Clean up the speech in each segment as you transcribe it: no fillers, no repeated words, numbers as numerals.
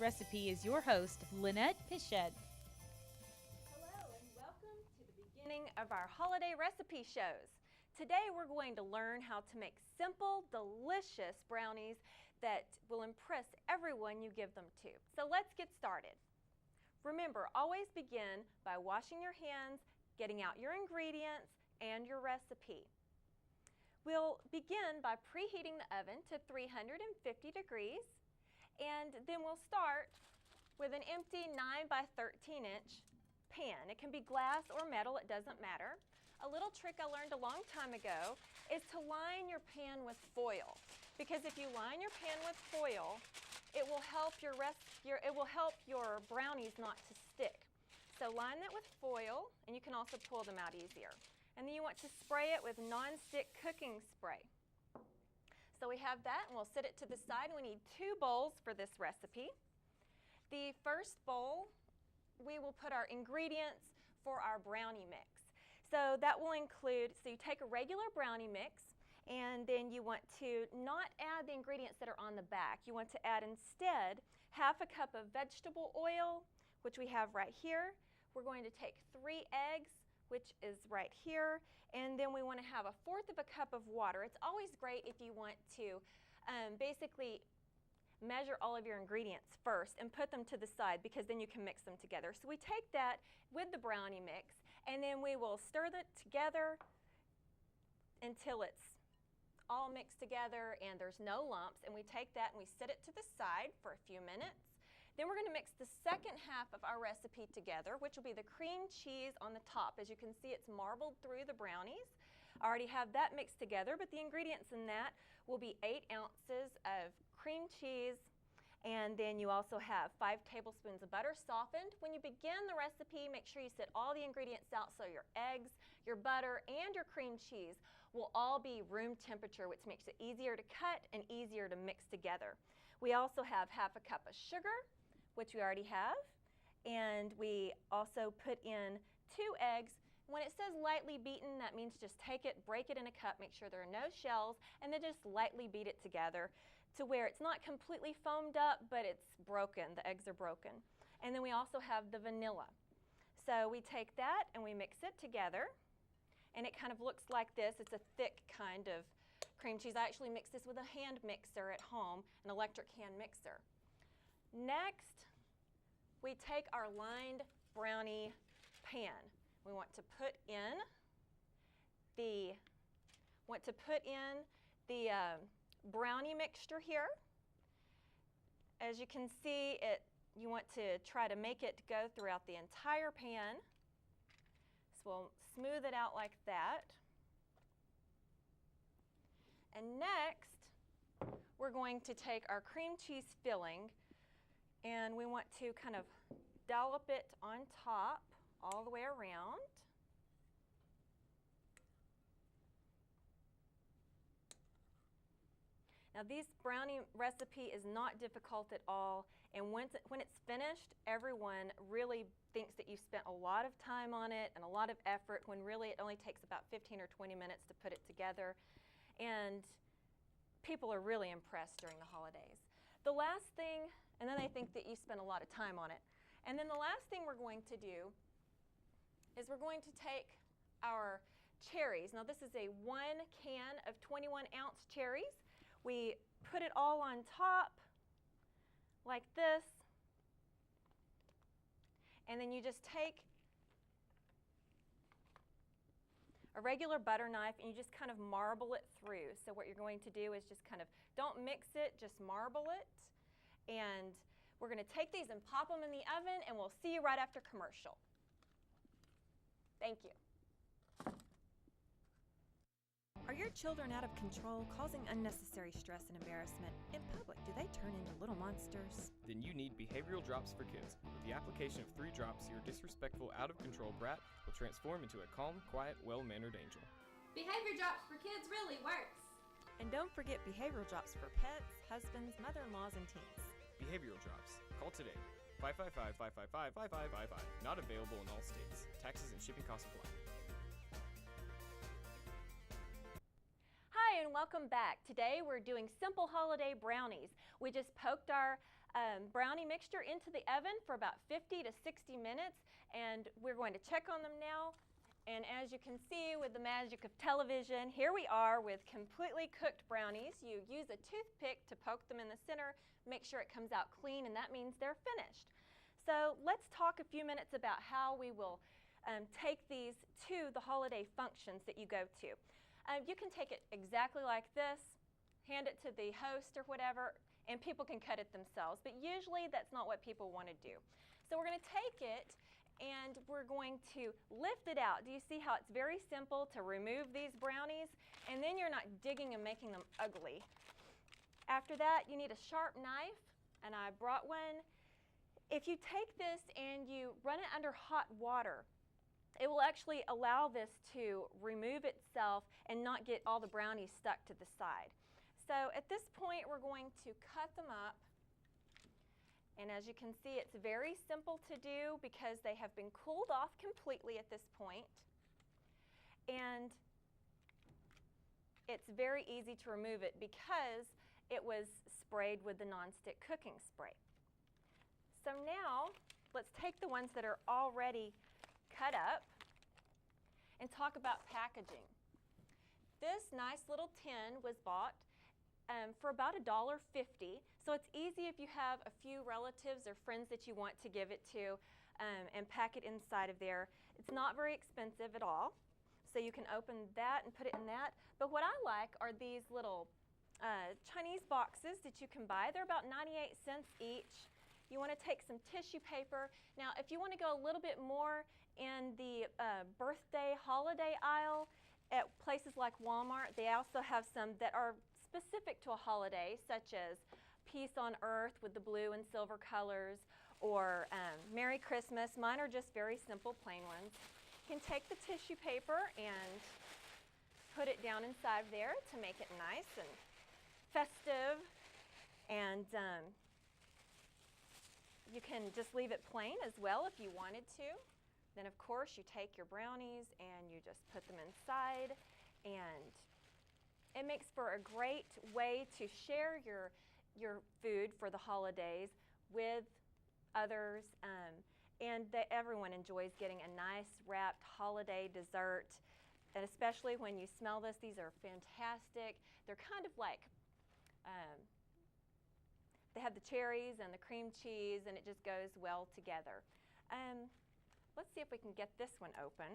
recipe is your host, Linnet Pichette. Hello and welcome to the beginning of our holiday recipe shows. Today we're going to learn how to make simple, delicious brownies that will impress everyone you give them to. So let's get started. Remember, always begin by washing your hands, getting out your ingredients, and your recipe. We'll begin by preheating the oven to 350 degrees, and then we'll start with an empty 9 by 13 inch pan. It can be glass or metal, it doesn't matter. A little trick I learned a long time ago is to line your pan with foil, because if you line your pan with foil, it will help your brownies not to stick. So line that with foil, and you can also pull them out easier. And then you want to spray it with non-stick cooking spray. So we have that, and we'll set it to the side. We need 2 bowls for this recipe. The first bowl, we will put our ingredients for our brownie mix. So that will include, so you take a regular brownie mix, and then you want to not add the ingredients that are on the back. You want to add instead half a cup of vegetable oil, which we have right here. We're going to take 3 eggs, which is right here, and then we want to have 1/4 cup of water. It's always great if you want to basically measure all of your ingredients first and put them to the side, because then you can mix them together. So we take that with the brownie mix, and then we will stir that together until it's all mixed together and there's no lumps, and we take that and we set it to the side for a few minutes. Then we're going to mix the second half of our recipe together, which will be the cream cheese on the top. As you can see, it's marbled through the brownies. I already have that mixed together, but the ingredients in that will be 8 ounces of cream cheese, and then you also have 5 tablespoons of butter softened. When you begin the recipe, make sure you set all the ingredients out so your eggs, your butter, and your cream cheese will all be room temperature, which makes it easier to cut and easier to mix together. We also have 1/2 cup of sugar, which we already have, and we also put in 2 eggs. When it says lightly beaten, that means just take it, break it in a cup, make sure there are no shells, and then just lightly beat it together to where it's not completely foamed up, but it's broken, the eggs are broken. And then we also have the vanilla. So we take that and we mix it together, and it kind of looks like this. It's a thick kind of cream cheese. I actually mix this with a hand mixer at home, an electric hand mixer. Next, we take our lined brownie pan. We want to put in the brownie mixture here. As you can see, you want to try to make it go throughout the entire pan. So we'll smooth it out like that. And next, we're going to take our cream cheese filling, and we want to kind of dollop it on top all the way around. Now, this brownie recipe is not difficult at all, and when it's finished, everyone really thinks that you spent a lot of time on it and a lot of effort, when really it only takes about 15 or 20 minutes to put it together, and people are really impressed during the holidays. The last thing, and then they think that you spent a lot of time on it. And then the last thing we're going to do is we're going to take our cherries. Now, this is a 1 can of 21-ounce cherries. We put it all on top like this, and then you just take a regular butter knife and you just kind of marble it through. So what you're going to do is just kind of, don't mix it, just marble it. And we're going to take these and pop them in the oven, and we'll see you right after commercial. Thank you. Are your children out of control, causing unnecessary stress and embarrassment? In public, do they turn into little monsters? Then you need behavioral drops for kids. With the application of 3 drops, your disrespectful, out-of-control brat will transform into a calm, quiet, well-mannered angel. Behavior drops for kids really works. And don't forget behavioral drops for pets, husbands, mother-in-laws, and teens. Behavioral drops. Call today. 555-555-5555. Not available in all states. Taxes and shipping costs apply. Hi and welcome back. Today we're doing simple holiday brownies. We just poked our brownie mixture into the oven for about 50 to 60 minutes, and we're going to check on them now. And as you can see with the magic of television, here we are with completely cooked brownies. You use a toothpick to poke them in the center, make sure it comes out clean, and that means they're finished. So let's talk a few minutes about how we will take these to the holiday functions that you go to. You can take it exactly like this, hand it to the host or whatever, and people can cut it themselves, but usually that's not what people want to do. So we're going to take it and we're going to lift it out. Do you see how it's very simple to remove these brownies? And then you're not digging and making them ugly. After that, you need a sharp knife, and I brought one. If you take this and you run it under hot water, it will actually allow this to remove itself and not get all the brownies stuck to the side. So at this point, we're going to cut them up. And as you can see, it's very simple to do because they have been cooled off completely at this point. And it's very easy to remove it because it was sprayed with the nonstick cooking spray. So now, let's take the ones that are already cut up and talk about packaging. This nice little tin was bought for about $1.50. So it's easy if you have a few relatives or friends that you want to give it to and pack it inside of there. It's not very expensive at all. So you can open that and put it in that. But what I like are these little Chinese boxes that you can buy. They're about 98 cents each. You want to take some tissue paper. Now, if you want to go a little bit more in the birthday holiday aisle at places like Walmart, they also have some that are specific to a holiday, such as Peace on Earth with the blue and silver colors, or Merry Christmas. Mine are just very simple, plain ones. You can take the tissue paper and put it down inside there to make it nice and festive, and you can just leave it plain as well if you wanted to. Then of course you take your brownies and you just put them inside, and it makes for a great way to share your food for the holidays with others, and everyone enjoys getting a nice wrapped holiday dessert, and especially when you smell this, these are fantastic. They're kind of like, they have the cherries and the cream cheese, and it just goes well together. Let's see if we can get this one open,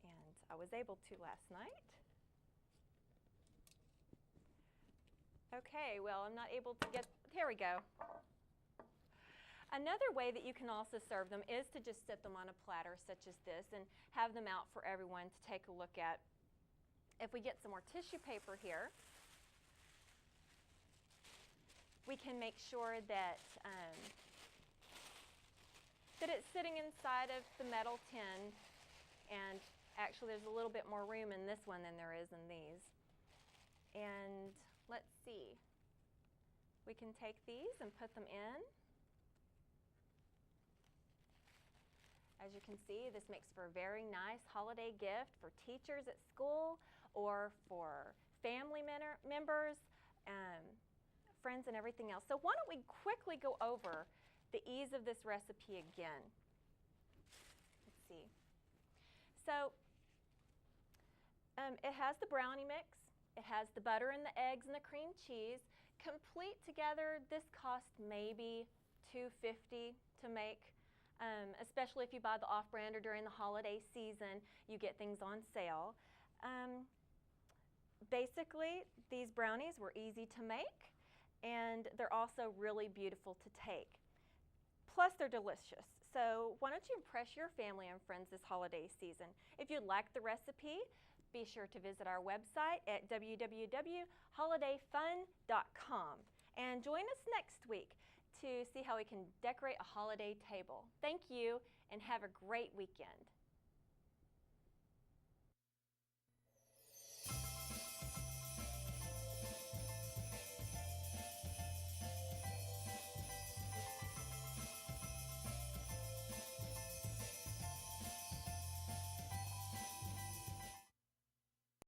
and I was able to last night. Okay, well, I'm not able to get, here we go. Another way that you can also serve them is to just sit them on a platter such as this and have them out for everyone to take a look at. If we get some more tissue paper here, we can make sure that that it's sitting inside of the metal tin, and actually there's a little bit more room in this one than there is in these. And let's see, we can take these and put them in. As you can see, this makes for a very nice holiday gift for teachers at school or for family members, friends, and everything else. So why don't we quickly go over the ease of this recipe again. Let's see. So it has the brownie mix. It has the butter and the eggs and the cream cheese. Complete together, this costs maybe $2.50 to make, especially if you buy the off-brand or during the holiday season, you get things on sale. Basically, these brownies were easy to make, and they're also really beautiful to take. Plus, they're delicious. So why don't you impress your family and friends this holiday season? If you like the recipe, be sure to visit our website at www.holidayfun.com and join us next week to see how we can decorate a holiday table. Thank you, and have a great weekend.